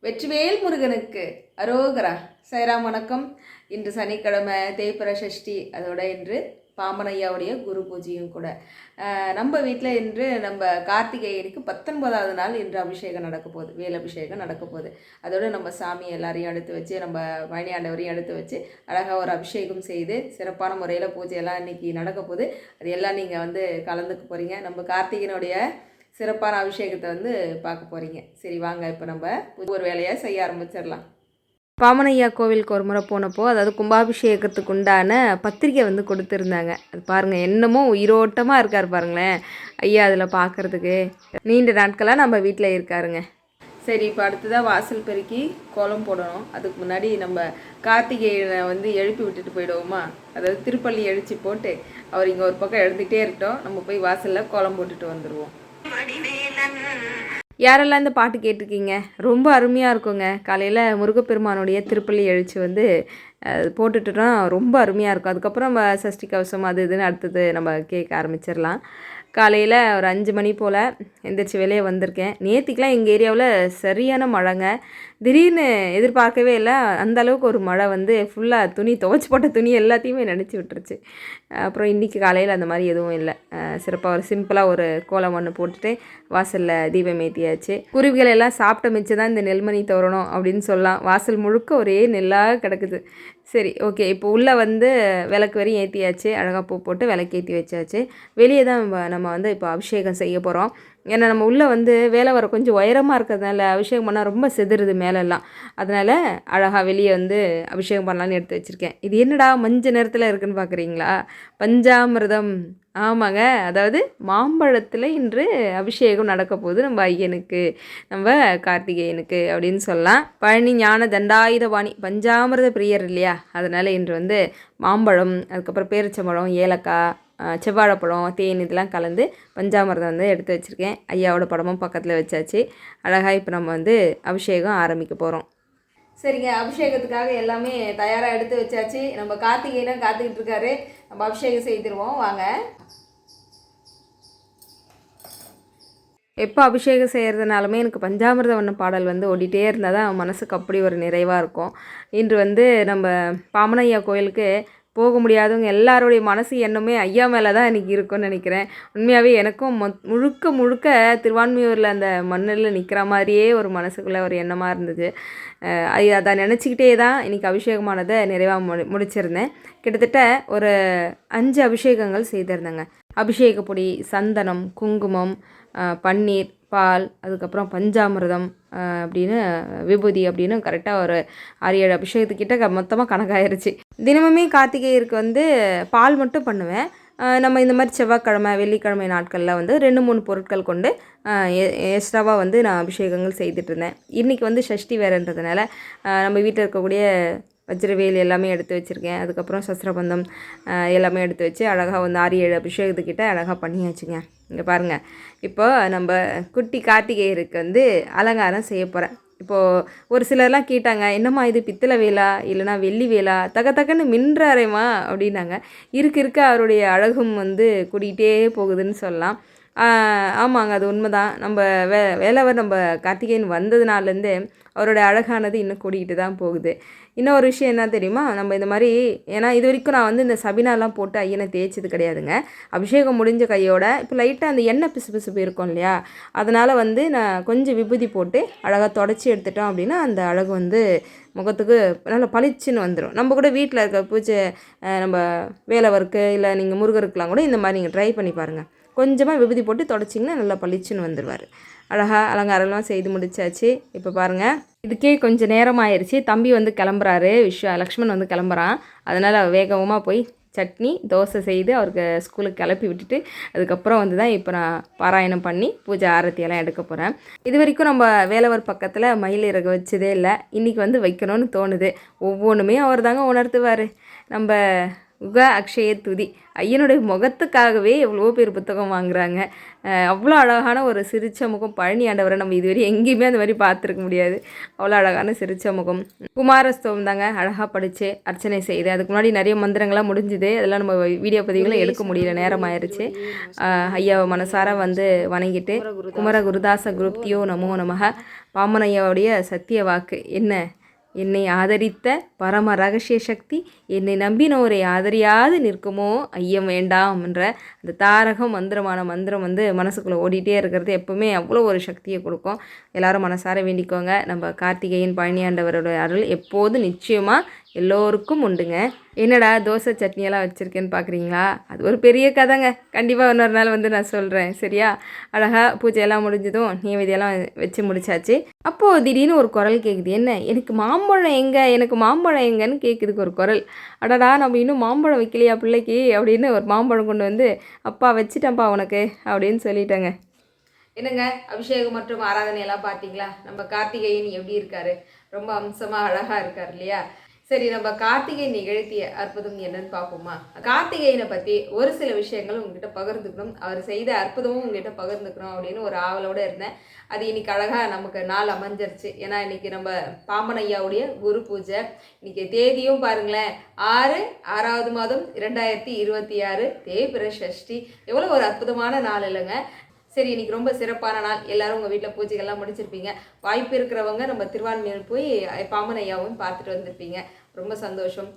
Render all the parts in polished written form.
வெற்றிவேல் முருகனுக்கு அரோகரா. சைராம் வணக்கம். இன்று சனிக்கிழமை தேய்பிறை சஷ்டி, அதோட இன்று பாம்பனையாவுடைய குரு பூஜையும் கூட. நம்ம வீட்டில் இன்று நம்ம கார்த்திகேயனுக்கு 19வது நாள் இன்று அபிஷேகம் நடக்க போகுது, வேல் அபிஷேகம் நடக்க போகுது. அதோடு நம்ம சாமி எல்லாரையும் எடுத்து வச்சு, நம்ம பழனியாண்டவரையும் எடுத்து வச்சு அழகாக ஒரு அபிஷேகம் செய்து சிறப்பான முறையில் பூஜையெல்லாம் இன்றைக்கி நடக்க போகுது. அது எல்லாம் நீங்கள் கலந்துக்க போகிறீங்க. நம்ம கார்த்திகனுடைய சிறப்பான அபிஷேகத்தை பார்க்க போகிறீங்க. சரி வாங்க, இப்போ நம்ம ஒரு வேலையாக செய்ய ஆரம்பிச்சிடலாம். பாமனையா கோவிலுக்கு ஒரு முறை போனப்போ, அதாவது கும்பாபிஷேகத்துக்கு உண்டான பத்திரிக்கை கொடுத்துருந்தாங்க. அது பாருங்கள், என்னமோ உயிரோட்டமாக இருக்கார் பாருங்களேன் ஐயா. அதில் பார்க்குறதுக்கு நீண்ட நாட்களாக நம்ம வீட்டில் இருக்காருங்க. சரி, இப்போ அடுத்ததாக வாசல் பெருக்கி கோலம் போடணும். அதுக்கு முன்னாடி நம்ம கார்த்திகேயனை எழுப்பி விட்டுட்டு போயிடுவோமா? அதாவது திருப்பள்ளி எழுச்சி போட்டு அவர் இங்கே ஒரு பக்கம் எழுந்துகிட்டே இருக்கட்டும், நம்ம போய் வாசலில் கோலம் போட்டுட்டு வந்துடுவோம். யாரெல்லாம் இந்த பாட்டு கேட்டிருக்கீங்க? ரொம்ப அருமையாக இருக்குங்க. காலையில் முருகப்பெருமானுடைய திருப்பள்ளி எழுச்சி போட்டுட்டோன்னா ரொம்ப அருமையாக இருக்கும். அதுக்கப்புறம் நம்ம சஷ்டி கவசம் அது இதுன்னு அடுத்தது நம்ம கேட்க ஆரம்பிச்சிடலாம். காலையில் ஒரு 5 மணி போல் எந்திரிச்சு வெளியே வந்திருக்கேன். நேற்றுக்கெலாம் எங்கள் ஏரியாவில் சரியான மழைங்க. திடீர்னு எதிர்பார்க்கவே இல்லை, அந்த அளவுக்கு ஒரு மழை ஃபுல்லாக துவைச்சி போட்ட துணி எல்லாத்தையுமே நினச்சி விட்டுருச்சு. அப்புறம் இன்றைக்கி காலையில் அந்த மாதிரி எதுவும் இல்லை. சிறப்பாக ஒரு சிம்பிளாக ஒரு கோலம் ஒன்று போட்டுட்டு வாசலில் தீபம் ஏற்றியாச்சு. குருவிகள் எல்லாம் சாப்பிட்ட மிச்சம் தான் இந்த நெல்மணி தோறணும் அப்படின்னு சொல்லலாம். வாசல் முழுக்க ஒரே நெல்லாக கிடக்குது. சரி, ஓகே. இப்போ உள்ளே விளக்கு வரையும் ஏற்றியாச்சு. அழகாக பூ போட்டு விளக்கு ஏற்றி வச்சாச்சு. வெளியே தான் நம்ம இப்போ அபிஷேகம் செய்ய போகிறோம். ஏன்னா நம்ம உள்ளே வேலை வர கொஞ்சம் உயரமாக இருக்கிறதுனால அபிஷேகம் பண்ணால் ரொம்ப செதுருது மேலெல்லாம். அதனால் அழகாக வெளியே அபிஷேகம் பண்ணலான்னு எடுத்து வச்சுருக்கேன். இது என்னடா மஞ்சள் நேரத்தில் இருக்குதுன்னு பார்க்குறீங்களா? பஞ்சாமிர்தம். ஆமாங்க, அதாவது மாம்பழத்தில் இன்று அபிஷேகம் நடக்க போகுது நம்ம ஐயனுக்கு, நம்ம கார்த்திகேயனுக்கு அப்படின்னு சொல்லலாம். பழனி ஞான தண்டாயுதபாணி பஞ்சாமிர்த பிரியர் இல்லையா? அதனால் இன்று மாம்பழம், அதுக்கப்புறம் பேரிச்சம்பழம், ஏலக்காய், செவ்வாழைப்பழம், தேன் இதெல்லாம் கலந்து பஞ்சாமிர்தம் எடுத்து வச்சுருக்கேன். ஐயாவோட படமும் பக்கத்தில் வச்சாச்சு. அழகாக இப்போ நம்ம அபிஷேகம் ஆரம்பிக்க போகிறோம். சரிங்க, அபிஷேகத்துக்காக எல்லாமே தயாராக எடுத்து வச்சாச்சு. நம்ம கார்த்திகேயனும் காத்துக்கிட்டு இருக்காரு. நம்ம அபிஷேகம் செய்திருவோம் வாங்க. எப்போ அபிஷேகம் செய்கிறதுனாலுமே எனக்கு பஞ்சாமிர்த வண்ண பாடல் ஓடிட்டே இருந்தால் தான் மனசுக்கு அப்படி ஒரு நிறைவாக இருக்கும். இன்று நம்ம பாமனையா கோயிலுக்கு போக முடியாதவங்க எல்லாருடைய மனசு எண்ணமே ஐயா மேலே தான் இன்றைக்கி இருக்கும்னு நினைக்கிறேன். உண்மையாகவே எனக்கும் முழுக்க திருவான்மியூரில் அந்த மண்ணில் நிற்கிற மாதிரியே ஒரு மனசுக்குள்ளே ஒரு எண்ணமாக இருந்தது. அதை நினச்சிக்கிட்டே தான் இன்றைக்கி அபிஷேகமானதை நிறைவாக முடிச்சிருந்தேன். கிட்டத்தட்ட ஒரு 5 அபிஷேகங்கள் செய்திருந்தேங்க. அபிஷேக பொடி, சந்தனம், குங்குமம், பன்னீர், பால், அதுக்கப்புறம் பஞ்சாமிர்தம் அப்படின்னு விபூதி அப்படின்னு கரெக்டாக ஒரு 6-7 அபிஷேகத்துக்கிட்ட மொத்தமாக கணக்காயிருச்சு. தினமுமே கார்த்திகேயருக்கு பால் மட்டும் பண்ணுவேன். நம்ம இந்த மாதிரி செவ்வாய்க்கிழமை, வெள்ளிக்கிழமை நாட்களில் 2-3 பொருட்கள் கொண்டு எக்ஸ்ட்ராவாக நான் அபிஷேகங்கள் செய்துட்ருந்தேன். இன்றைக்கி சஷ்டி வேறுன்றதுனால நம்ம வீட்டில் இருக்கக்கூடிய வஜ்ரவேல் எல்லாமே எடுத்து வச்சுருக்கேன். அதுக்கப்புறம் சஸ்திரபந்தம் எல்லாமே எடுத்து வச்சு அழகாக 6-7 அபிஷேகத்துக்கிட்ட அழகாக பண்ணியாச்சுங்க. இங்கே பாருங்கள், இப்போ நம்ம குட்டி கார்த்திகேயருக்கு அலங்காரம் செய்ய போகிறேன். இப்போது ஒரு சிலர்லாம் கேட்டாங்க, என்னம்மா இது பித்தளை வேலா இல்லைனா வெள்ளி வேலா, தக்கன்னு மின்றாரேம்மா அப்படின்னாங்க. இருக்க அவருடைய அழகும் கூட்டிகிட்டே போகுதுன்னு சொல்லலாம். ஆமாங்க, அது உண்மைதான். நம்ம வேலவர் நம்ம கார்த்திகேயன் வந்ததுனாலேருந்தே அவரோட அழகானது இன்னும் கூடிக்கிட்டு தான் போகுது. இன்னொரு விஷயம் என்ன தெரியுமா? நம்ம இந்த மாதிரி, ஏன்னா இது வரைக்கும் நான் இந்த சபினாலாம் போட்டு ஐயனை தேய்ச்சது கிடையாதுங்க. அபிஷேகம் முடிஞ்ச கையோட இப்போ லைட்டாக அந்த எண்ணெய் பிசு இருக்கும் இல்லையா? அதனால் நான் கொஞ்சம் விபூதி போட்டு அழகாக தொடச்சி எடுத்துட்டோம் அப்படின்னா அந்த அழகு முகத்துக்கு நல்லா பளிச்சுன்னு வந்துடும். நம்ம கூட வீட்டில் இருக்க பூஜை, நம்ம வேலவருக்கு இல்லை நீங்கள் முருகருக்கெலாம் கூட இந்த மாதிரி நீங்கள் ட்ரை பண்ணி பாருங்கள். கொஞ்சமாக விபூதி போட்டு தொடச்சிங்கன்னா நல்லா பளிச்சுன்னு வந்துடுவார். அழகாக அலங்காரம்லாம் செய்து முடிச்சாச்சு. இப்போ பாருங்கள், இதுக்கே கொஞ்சம் நேரம் ஆயிடுச்சு. தம்பி கிளம்புறாரு, லக்ஷ்மண் கிளம்புறான். அதனால் வேகமாக போய் சட்னி தோசை செய்து அவருக்கு ஸ்கூலுக்கு கிளப்பி விட்டுட்டு அதுக்கப்புறம் தான் இப்போ நான் பாராயணம் பண்ணி பூஜை ஆரத்தியெல்லாம் எடுக்க போகிறேன். இது வரைக்கும் நம்ம வேலவர் பக்கத்தில் மயில் இறகு வச்சதே இல்லை. இன்றைக்கி வைக்கணும்னு தோணுது. ஒவ்வொன்றுமே அவர் தாங்க உணர்த்துவார். நம்ம உக அக்ஷய துதி ஐயனுடைய முகத்துக்காகவே எவ்வளோ பேர் புத்தகம் வாங்குகிறாங்க. அவ்வளோ அழகான ஒரு சிரிச்ச முகம். பழனி ஆண்டவரை நம்ம இதுவரை எங்கேயுமே அந்த மாதிரி பார்த்துருக்க முடியாது. அவ்வளோ அழகான சிரிச்ச முகம். குமாரஸ்தவம் தாங்க அழகாக படித்து அர்ச்சனை செய்து, அதுக்கு முன்னாடி நிறைய மந்திரங்கள்லாம் முடிஞ்சுது. அதெல்லாம் நம்ம வீடியோ பதிவுகளை எடுக்க முடியல, நேரம் ஆயிடுச்சு. ஐயாவை மனசார வணங்கிட்டு குமர குருதாச குருப்தியோ நமோ நமக பாமனையாவுடைய சத்திய வாக்கு என்ன? என்னை ஆதரித்த பரம ரகசிய சக்தி என்னை நம்பினோரை ஆதரியாது நிற்குமோ ஐயம் வேண்டாம் என்ற அந்த தாரக மந்திரம் வந்து மனசுக்குள்ளே ஓடிட்டே இருக்கிறது எப்பவுமே அவ்வளோ ஒரு சக்தியை கொடுக்கும். எல்லாரும் மனசார வேண்டிக்கோங்க. நம்ம கார்த்திகேயன் பழனியாண்டவரோட அருள் எப்போதும் நிச்சயமாக எல்லோருக்கும் உண்டுங்க. என்னடா தோசை சட்னியெல்லாம் வச்சுருக்கேன்னு பார்க்குறீங்களா? அது ஒரு பெரிய கதைங்க. கண்டிப்பாக இன்னொரு நாள் வந்து நான் சொல்கிறேன், சரியா? அழகாக பூஜையெல்லாம் முடிஞ்சதும் நைவேத்தியெல்லாம் வச்சு முடிச்சாச்சு. அப்போது திடீர்னு ஒரு குரல் கேட்குது. என்ன? எனக்கு மாம்பழம் எங்கன்னு கேட்குதுக்கு ஒரு குரல். அடடா, நம்ம இன்னும் மாம்பழம் வைக்கலையா பிள்ளைக்கு அப்படின்னு ஒரு மாம்பழம் கொண்டு வந்து, அப்பா வச்சுட்டேன்ப்பா உனக்கு அப்படின்னு சொல்லிட்டேங்க. என்னங்க, அபிஷேகம் மற்றும் ஆராதனையெல்லாம் பார்த்தீங்களா? நம்ம கார்த்திகேயன் எப்படி இருக்காரு? ரொம்ப அம்சமாக அழகாக இருக்கார் இல்லையா? சரி, நம்ம கார்த்திகை நிகழ்த்திய அற்புதம் என்னன்னு பார்ப்போமா? கார்த்திகேயனை பற்றி ஒரு சில விஷயங்கள் உங்ககிட்ட பகிர்ந்துக்கணும், அவர் செய்த அற்புதமும் உங்ககிட்ட பகிர்ந்துக்கணும் அப்படின்னு ஒரு ஆவலோடு இருந்தேன். அது இன்னைக்கு அழகாக நமக்கு நாள் அமைஞ்சிருச்சு. ஏன்னா இன்னைக்கு நம்ம பாம்பன் ஐயாவுடைய குரு பூஜை. இன்னைக்கு தேதியும் பாருங்களேன், 6வது மாதம் 2026 தேய்பிறை சஷ்டி. எவ்வளோ ஒரு அற்புதமான நாள் இல்லைங்க? சரி, இன்றைக்கி ரொம்ப சிறப்பான நாள். எல்லோரும் உங்கள் வீட்டில் பூஜைகள்லாம் முடிச்சிருப்பீங்க. வாய்ப்பு இருக்கிறவங்க நம்ம திருவான்மையூர் போய் பாம்பன் ஐயாவும் பார்த்துட்டு வந்திருப்பீங்க. ரொம்ப சந்தோஷம்.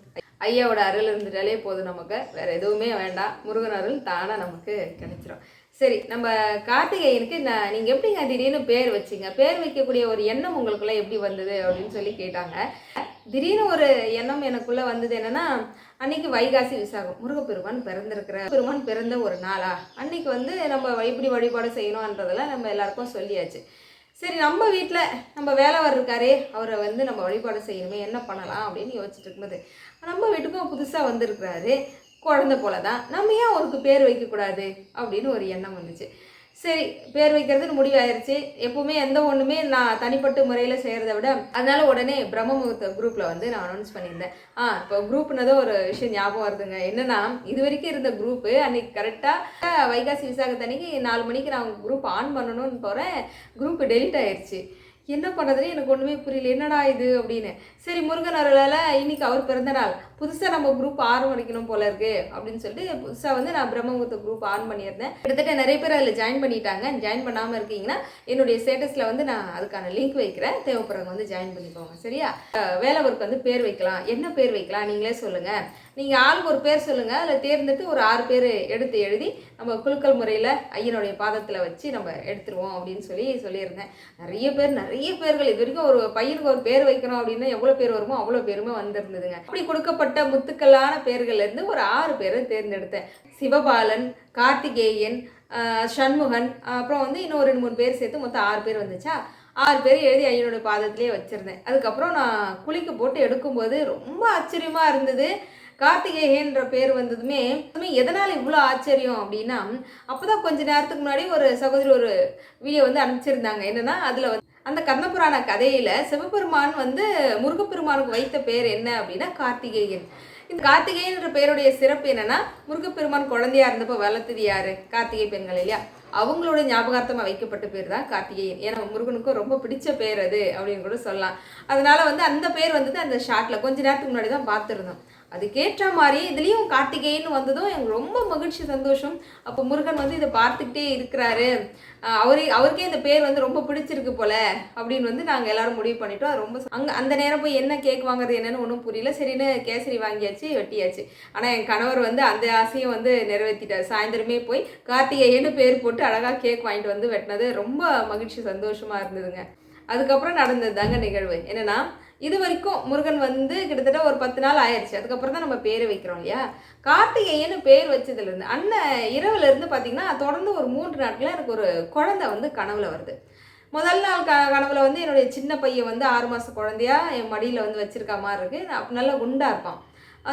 ஐயாவோட அருள் இருந்துட்டாலே போதும், நமக்கு வேறு எதுவுமே வேண்டாம். முருகன் அருள் தானாக நமக்கு கிடைச்சிரும். சரி, நம்ம கார்த்திகேயனுக்கு நீங்கள் எப்படிங்க திடீர்னு பேர் வச்சிங்க? பேர் வைக்கக்கூடிய ஒரு எண்ணம் உங்களுக்குள்ளே எப்படி வந்தது அப்படின்னு சொல்லி கேட்டாங்க. திடீர்னு ஒரு எண்ணம் எனக்குள்ளே வந்தது என்னென்னா, அன்றைக்கி வைகாசி விசாகம், முருகப்பெருமான் பிறந்த ஒரு நாளா அன்றைக்கி வந்து நம்ம இப்படி வழிபாடு செய்யணுன்றதெல்லாம் நம்ம எல்லாருக்கும் சொல்லியாச்சு. சரி, நம்ம வீட்டில் நம்ம வேலைவர் இருக்காரே, அவரை வந்து நம்ம வழிபாடு செய்யணுமே, என்ன பண்ணலாம் அப்படின்னு யோசிச்சுட்டு இருக்கும்போது, நம்ம வீட்டுக்கும் புதுசாக வந்திருக்கிறாரு, குழந்தை போல தான், நம்ம ஏன் அவருக்கு பேர் வைக்கக்கூடாது அப்படின்னு ஒரு எண்ணம் வந்துச்சு. சரி, பேர் வைக்கிறதுன்னு முடிவாயிருச்சு. எப்பவுமே எந்த ஒன்றுமே நான் தனிப்பட்ட முறையில் செய்கிறத விட, அதனால உடனே பிரம்ம முகூர்த்த குரூப்பில் வந்து நான் அனௌன்ஸ் பண்ணியிருந்தேன். இப்போ குரூப்னதும் ஒரு விஷயம் ஞாபகம் வருதுங்க. என்னென்னா, இது வரைக்கும் இருந்த குரூப்பு அன்றைக்கி கரெக்டாக வைகாசி விசாகத்தன்னைக்கு 4 மணிக்கு நான் குரூப் ஆன் பண்ணணும்னு போகிறேன். குரூப்பு டெலிட் ஆயிடுச்சு. என்ன பண்ணுறதுன்னு எனக்கு ஒன்றுமே புரியல, என்னடா இது அப்படின்னு. சரி, முருகன் அருளால் இன்னைக்கு அவர் பிறந்த நாள், புதுசாக நம்ம குரூப் ஆரம்பிக்கணும் போல இருக்கு அப்படின்னு சொல்லிட்டு புதுசாக வந்து நான் பிரம்மமுகூர்த்த குரூப் ஆன் பண்ணியிருந்தேன். கிட்டத்தட்ட நிறைய பேர் அதில் ஜாயின் பண்ணிட்டாங்க. ஜாயின் பண்ணாமல் இருக்கீங்கன்னா என்னுடைய ஸ்டேட்டஸில் வந்து நான் அதுக்கான லிங்க் வைக்கிறேன், தேவைப்படுறவங்க வந்து ஜாயின் பண்ணிக்கோங்க, சரியா? வேலைவருக்கு வந்து பேர் வைக்கலாம். என்ன பேர் வைக்கலாம் நீங்களே சொல்லுங்கள். நீங்கள் ஆளுக்கு ஒரு பேர் சொல்லுங்கள். அதில் தேர்ந்தெடுத்து ஒரு 6 பேர் எடுத்து எழுதி நம்ம குலுக்கல் முறையில் ஐயனுடைய பாதத்தில் வச்சு நம்ம எடுத்துருவோம் அப்படின்னு சொல்லியிருந்தேன். நிறைய பேர்கள் இது வரைக்கும் ஒரு பையனுக்கு ஒரு பேர் வைக்கணும் அப்படின்னா எவ்வளோ பேர் வருமோ அவ்வளோ பேருமே வந்திருந்ததுங்க. அப்படி கொடுக்கப்பட்ட முத்துக்களான பேர்கள்லேருந்து ஒரு 6 பேரை தேர்ந்தெடுத்தேன். சிவபாலன், கார்த்திகேயன், சண்முகன், அப்புறம் வந்து இன்னும் 2-3 பேர் சேர்த்து மொத்தம் 6 பேர் வந்துச்சா. 6 பேர் எழுதி ஐயனோட பாதத்திலே வச்சுருந்தேன். அதுக்கப்புறம் நான் குளிக்க போட்டு எடுக்கும்போது ரொம்ப ஆச்சரியமாக இருந்தது. கார்த்திகேயன்ற பேர் வந்ததுமே எதனால் இவ்வளோ ஆச்சரியம் அப்படின்னா, அப்போ தான் கொஞ்ச நேரத்துக்கு முன்னாடி ஒரு சகோதரி ஒரு வீடியோ வந்து அனுப்பிச்சிருந்தாங்க. என்னென்னா, அதில் வந்து அந்த கர்ணபுராண கதையில் சிவபெருமான் வந்து முருகப்பெருமானுக்கு வைத்த பேர் என்ன அப்படின்னா கார்த்திகேயன். இந்த கார்த்திகேயன்ற பேருடைய சிறப்பு என்னென்னா, முருகப்பெருமான் குழந்தையா இருந்தப்போ வளர்த்தது யார்? கார்த்திகை பெண்கள் இல்லையா? அவங்களோட ஞாபகார்த்தமாக வைக்கப்பட்ட பேர் தான் கார்த்திகேயன். ஏன்னா முருகனுக்கும் ரொம்ப பிடிச்ச பேர் அது அப்படின்னு கூட சொல்லலாம். அதனால வந்து அந்த பேர் வந்தது அந்த ஷார்ட்டில் கொஞ்ச நேரத்துக்கு முன்னாடி தான் பார்த்துருந்தோம். அதுக்கேற்ற மாதிரி இதுலேயும் கார்த்திகேயன் வந்ததும் எனக்கு ரொம்ப மகிழ்ச்சி, சந்தோஷம். அப்போ முருகன் வந்து இதை பார்த்துக்கிட்டே இருக்கிறாரு, அவருக்கே இந்த பேர் வந்து ரொம்ப பிடிச்சிருக்கு போல அப்படின்னு வந்து நாங்கள் எல்லாரும் முடிவு பண்ணிட்டோம். அது ரொம்ப அந்த நேரம் போய் என்ன கேக் வாங்குறது என்னன்னு ஒன்றும் புரியல. சரின்னு கேசரி வாங்கியாச்சு, வெட்டியாச்சு. ஆனால் என் கணவர் வந்து அந்த ஆசையும் வந்து நிறைவேற்றிட்டார். சாயந்தரமே போய் கார்த்திகேயன்னு பேர் போட்டு அழகாக கேக் வாங்கிட்டு வந்து வெட்டினது ரொம்ப மகிழ்ச்சி, சந்தோஷமாக இருந்ததுங்க. அதுக்கப்புறம் நடந்தது தாங்க நிகழ்வு. என்னென்னா, இது வரைக்கும் முருகன் வந்து கிட்டத்தட்ட ஒரு 10 நாள் ஆயிடுச்சு. அதுக்கப்புறம் தான் நம்ம பேர் வைக்கிறோம் இல்லையா? கார்த்திகேயன்னு பேர் வச்சதுலேருந்து இரவுலேருந்து பார்த்திங்கன்னா தொடர்ந்து ஒரு 3 நாட்களில் எனக்கு ஒரு குழந்தை வந்து கனவுல வருது. முதல் நாள் கனவுல வந்து என்னுடைய சின்ன பையன் வந்து 6 மாத குழந்தையா என் மடியில் வந்து வச்சுருக்க மாதிரி இருக்குது. நல்லா குண்டாக இருப்பான்.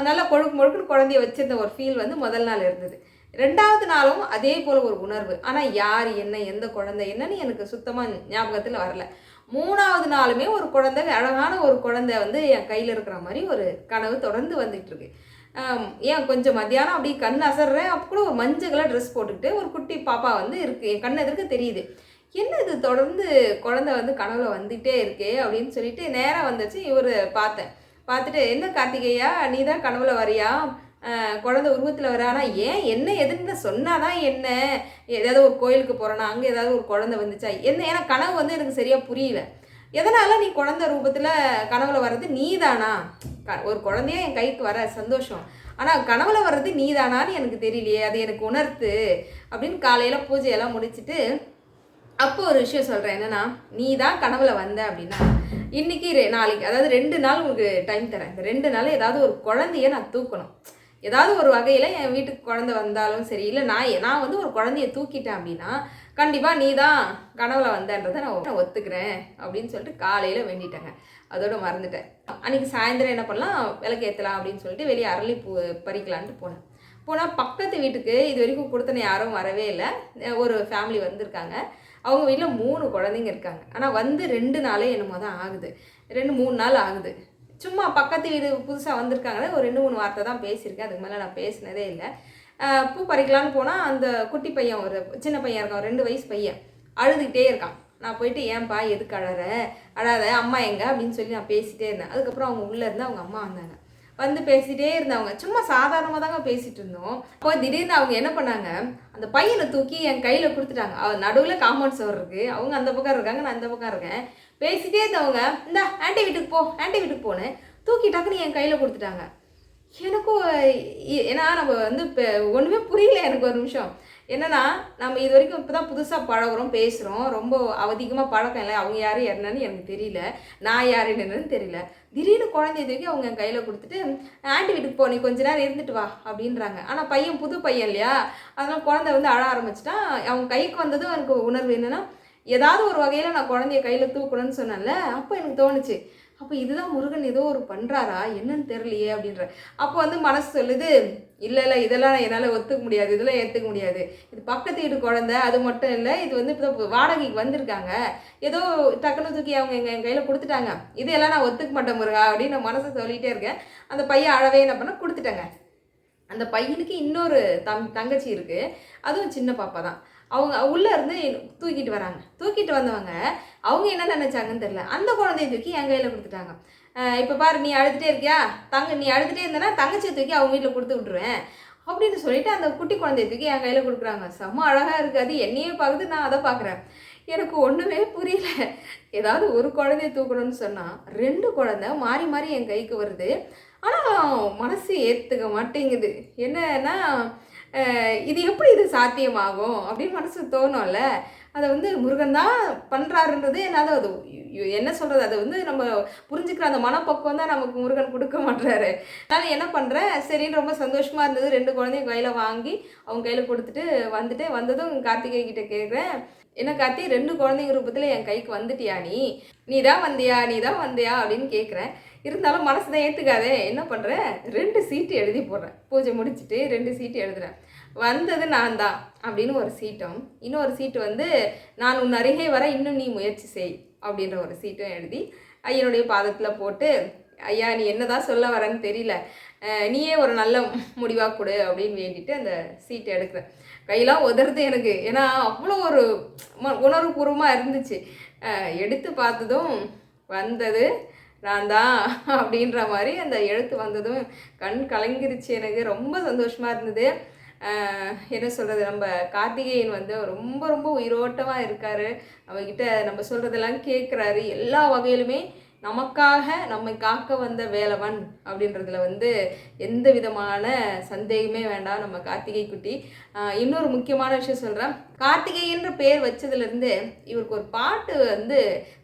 நல்லா முழுக்குன்னு குழந்தைய வச்சுருந்த ஒரு ஃபீல் வந்து முதல் நாள் இருந்தது. 2வது நாளும் அதே போல் ஒரு உணர்வு. ஆனால் யார் என்ன, எந்த குழந்தை என்னன்னு எனக்கு சுத்தமாக ஞாபகத்தில் வரல. 3வது நாளுமே ஒரு குழந்தை, அழகான ஒரு குழந்தை வந்து என் கையில் இருக்கிற மாதிரி ஒரு கனவு தொடர்ந்து வந்துட்டு இருக்கு. ஏன் கொஞ்சம் மத்தியானம் அப்படி கண் அசர்றேன், அப்போ கூட ஒரு மஞ்சள் கலர் ட்ரெஸ் போட்டுக்கிட்டு ஒரு குட்டி பாப்பா வந்து இருக்குது, என் கண் எதிர்க்க தெரியுது. என்ன இது தொடர்ந்து குழந்தை வந்து கனவுல வந்துகிட்டே இருக்கே அப்படின்னு சொல்லிட்டு நேராக வந்துச்சு. இவர் பார்த்துட்டு, என்ன கார்த்திகேயா, நீ தான் கனவுல வரியா? குழந்தை உருவத்தில் வர, ஆனால் ஏன் என்ன எதுன்னு சொன்னாதான் என்ன? ஏதாவது ஒரு கோயிலுக்கு போகிறேன்னா அங்கே ஏதாவது ஒரு குழந்தை வந்துச்சா என்ன? ஏன்னா கனவு வந்து எனக்கு சரியாக புரியல. எதனால் நீ குழந்தை ரூபத்தில் கனவுல வர்றது நீ தானா? ஒரு குழந்தைய என் கைக்கு வர சந்தோஷம், ஆனால் கனவுல வர்றது நீ தானான்னு எனக்கு தெரியலையே, அது எனக்கு உணர்த்து அப்படின்னு காலையில் பூஜையெல்லாம் முடிச்சுட்டு அப்போ ஒரு விஷயம் சொல்கிறேன். என்னென்னா, நீ தான் கனவுல வந்த அப்படின்னா இன்றைக்கி நாளைக்கு, அதாவது 2 நாள் உங்களுக்கு டைம் தரேன். இந்த 2 நாள் ஏதாவது ஒரு குழந்தைய நான் தூக்கணும். ஏதாவது ஒரு வகையில் என் வீட்டுக்கு குழந்தை வந்தாலும் சரி, இல்லை நான் வந்து ஒரு குழந்தைய தூக்கிட்டேன் அப்படின்னா கண்டிப்பாக நீ தான் கனவுல வந்தன்றதை நான் ஒத்துக்கிறேன் அப்படின்னு சொல்லிட்டு காலையில் வேண்டிட்டேங்க. அதோட மறந்துட்டேன். அன்றைக்கி சாயந்தரம் என்ன பண்ணலாம், விளக்கு ஏற்றலாம் அப்படின்னு சொல்லிட்டு வெளியே அரளிப்பூ பறிக்கலான்ட்டு போனால் பக்கத்து வீட்டுக்கு இது வரைக்கும் கொடுத்தன யாரும் வரவே இல்லை. ஒரு ஃபேமிலி வந்திருக்காங்க. அவங்க வீட்டில் 3 குழந்தைங்க இருக்காங்க. ஆனால் வந்து 2 நாளே என்னமோ தான் ஆகுது, 2-3 நாள் ஆகுது. சும்மா பக்கத்து வீடு புதுசாக வந்திருக்காங்களே, ஒரு 2-3 வார்த்தை தான் பேசியிருக்கேன். அதுக்கு மேலே நான் பேசினதே இல்லை. பூ பறிக்கலான்னு போனால் அந்த குட்டி பையன், ஒரு சின்ன பையன் இருக்கான், 2 வயசு பையன், அழுதுகிட்டே இருக்கான். நான் போயிட்டு ஏன்பா எதுக்கு அழாத அம்மா எங்க அப்படின்னு சொல்லி நான் பேசிகிட்டே இருந்தேன். அதுக்கப்புறம் அவங்க உள்ளே இருந்து அவங்க அம்மா வந்தாங்க. வந்து பேசிகிட்டே இருந்தவங்க, சும்மா சாதாரணமாக தாங்க பேசிகிட்டு இருந்தோம். அப்போ திடீர்னு அவங்க என்ன பண்ணாங்க, அந்த பையனை தூக்கி என் கையில் கொடுத்துட்டாங்க. அவன் நடுவில் காம்பவுண்ட் சுவர் இருக்குது, அவங்க அந்த பக்கம் இருக்காங்க, நான் இந்த பக்கம் இருக்கேன். பேசிகிட்டே இருந்தவங்க, இந்த ஆண்டி வீட்டுக்கு போன்னு தூக்கி டக்குன்னு என் கையில் கொடுத்துட்டாங்க. எனக்கும் ஏன்னா நம்ம வந்து இப்போ ஒன்றுமே புரியல எனக்கு ஒரு நிமிஷம். என்னென்னா, நம்ம இது வரைக்கும் இப்போ தான் புதுசாக பழகுறோம், பேசுகிறோம், ரொம்ப அதிகமாக பழக்கம் இல்லை. அவங்க யார் என்னன்னு எனக்கு தெரியல, நான் யார் என்னன்னு தெரியல. திடீர்னு குழந்தைய தூக்கி அவங்க என் கையில் கொடுத்துட்டு ஆண்டி வீட்டுக்கு போ, நீ கொஞ்ச நேரம் இருந்துட்டு வா அப்படின்றாங்க. ஆனால் பையன் புது பையன் இல்லையா, அதனால் குழந்தை வந்து அழ ஆரம்பிச்சிட்டான். அவங்க கைக்கு வந்ததும் எனக்கு உணர்வு என்னென்னா, ஏதாவது ஒரு வகையில் நான் குழந்தைய கையில் தூக்கணும்னு சொன்னேன்ல, அப்போ எனக்கு தோணுச்சு, அப்போ இதுதான் முருகன் ஏதோ ஒரு பண்ணுறாரா என்னன்னு தெரியலையே அப்படின்ற. அப்போ வந்து மனசு சொல்லுது, இல்லை இதெல்லாம் என்னால் ஒத்துக்க முடியாது, இதெல்லாம் ஏற்றுக்க முடியாது. இது பக்கத்து வீட்டு குழந்தை, அது மட்டும் இல்லை, இது வந்து இப்போ வாடகைக்கு வந்திருக்காங்க, ஏதோ டக்குனு தூக்கி அவங்க என் கையில் கொடுத்துட்டாங்க, இதெல்லாம் நான் ஒத்துக்க மாட்டேன் முருகா அப்படின்னு நான் மனசை சொல்லிகிட்டே இருக்கேன். அந்த பையன் அழவே என்ன பண்ண கொடுத்துட்டேங்க. அந்த பையனுக்கு இன்னொரு தங்கச்சி இருக்குது, அதுவும் சின்ன பாப்பா தான். அவங்க உள்ளே இருந்து தூக்கிட்டு வந்தவங்க அவங்க என்ன நினச்சாங்கன்னு தெரியல, அந்த குழந்தைய தூக்கி என் கையில் கொடுத்துட்டாங்க. இப்போ பாரு, நீ அழுதுகிட்டே இருக்கியா, நீ அழுதுகிட்டே இருந்தேன்னா தங்கச்சியை தூக்கி அவங்க வீட்டில் கொடுத்து விட்ருவேன் அப்படின்னு சொல்லிட்டு அந்த குட்டி குழந்தைய தூக்கி என் கையில் கொடுக்குறாங்க. செம்ம அழகாக இருக்காது, என்னையே பார்க்குது, நான் அதை பார்க்குறேன். எனக்கு ஒன்றுமே புரியல. ஏதாவது ஒரு குழந்தைய தூக்கணும்னு சொன்னால் 2 குழந்தை மாறி மாறி என் கைக்கு வருது. ஆனால் மனசு ஏற்றுக்க மாட்டேங்குது. என்னன்னா, இது எப்படி இது சாத்தியமாகும் அப்படின்னு மனசு தோணும்ல. அதை வந்து முருகன் தான் பண்ணுறாருன்றது என்னால் அது என்ன சொல்கிறது, அதை வந்து நம்ம புரிஞ்சுக்கிற அந்த மனப்பக்குவம் தான் நமக்கு முருகன் கொடுக்க மாட்டுறாரு. அதனால் என்ன பண்ணுறேன், சரின்னு ரொம்ப சந்தோஷமாக இருந்தது. 2 குழந்தையும் கையில் வாங்கி அவங்க கையில் கொடுத்துட்டு வந்ததும் கார்த்திகை கிட்டே கேட்குறேன், என்ன கார்த்தி, 2 குழந்தைங்க ரூபத்தில் என் கைக்கு வந்துட்டியா, நீ தான் வந்தியா அப்படின்னு கேட்குறேன். இருந்தாலும் மனசு தான் ஏற்றுக்காதே. என்ன பண்ணுறேன், 2 சீட்டு எழுதி போடுறேன். பூஜை முடிச்சுட்டு 2 சீட்டு எழுதுகிறேன். வந்தது நான் தான் அப்படின்னு ஒரு சீட்டும், இன்னொரு சீட்டு வந்து நான் உன் அருகே வர இன்னும் நீ முயற்சி செய் அப்படின்ற ஒரு சீட்டும் எழுதி ஐயனுடைய பாதத்தில் போட்டு, ஐயா நீ என்ன தான் சொல்ல வரேன்னு தெரியல, நீயே ஒரு நல்ல முடிவாக கொடு அப்படின்னு வேண்டிட்டு அந்த சீட்டை எடுக்கிறேன். கையெல்லாம் உதறது எனக்கு. ஏன்னா அவ்வளோ ஒரு உணர்வுபூர்வமாக இருந்துச்சு. எடுத்து பார்த்ததும் வந்தது நான் தான் அப்படின்ற மாதிரி அந்த எழுத்து வந்ததும் கண் கலங்கிருச்சு. எனக்கு ரொம்ப சந்தோஷமாக இருந்தது. என்ன சொல்கிறது, நம்ம கார்த்திகேயன் வந்து ரொம்ப ரொம்ப உயிரோட்டமாக இருக்கார். அவர்கிட்ட நம்ம சொல்கிறதெல்லாம் கேட்குறாரு. எல்லா வகையிலுமே நமக்காக நம்மை காக்க வந்த வேலவன் அப்படின்றதுல வந்து எந்த விதமான சந்தேகமே வேண்டாம் நம்ம கார்த்திகை குட்டி. இன்னொரு முக்கியமான விஷயம் சொல்கிறேன், கார்த்திகேயன்ற பேர் வச்சதுலேருந்து இவருக்கு ஒரு பாட்டு வந்து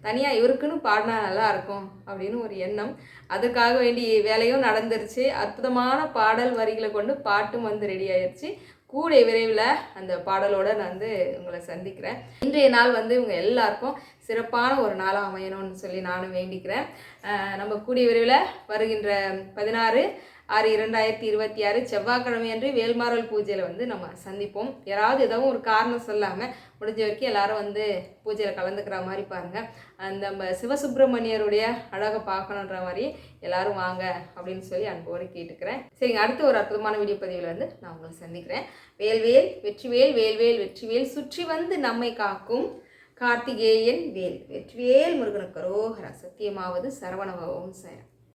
தனியாக இவருக்குன்னு பாடினா நல்லாயிருக்கும் அப்படின்னு ஒரு எண்ணம். அதுக்காக வேண்டிய வேலையும் நடந்துருச்சு. அற்புதமான பாடல் வரிகளை கொண்டு பாட்டும் வந்து ரெடி ஆயிடுச்சு. கூடிய விரைவில் அந்த பாடலோடு நான் வந்து உங்களை சந்திக்கிறேன். இன்றைய நாள் வந்து இவங்க எல்லாருக்கும் சிறப்பான ஒரு நாளாக அமையணும்னு சொல்லி நானும் வேண்டிக்கிறேன். நம்ம கூடிய விரைவில் வருகின்ற 16/6/2026 செவ்வாய்க்கிழமை அன்று வேல்மாறல் பூஜையில் வந்து நம்ம சந்திப்போம். யாராவது ஏதாவது ஒரு காரணம் சொல்லாமல் முடிஞ்ச வரைக்கும் எல்லாரும் வந்து பூஜையில் கலந்துக்கிற மாதிரி பாருங்கள். அந்த நம்ம சிவசுப்பிரமணியருடைய அழகை பார்க்கணுன்ற மாதிரி எல்லாரும் வாங்க அப்படின்னு சொல்லி அன்போடு கேட்டுக்கிறேன். சரிங்க, அடுத்த ஒரு அற்புதமான வீடியோ பதிவில் வந்து நான் உங்களை சந்திக்கிறேன். வேல்வேல் வெற்றிவேல், வேல்வேல் வெற்றிவேல், சுற்றி வந்து நம்மை காக்கும் கார்த்திகேயன் வேல். வெற்றிவேல் முருகனுக்கு அரோகரா. சத்தியமாவது சரவணபவம் சார்.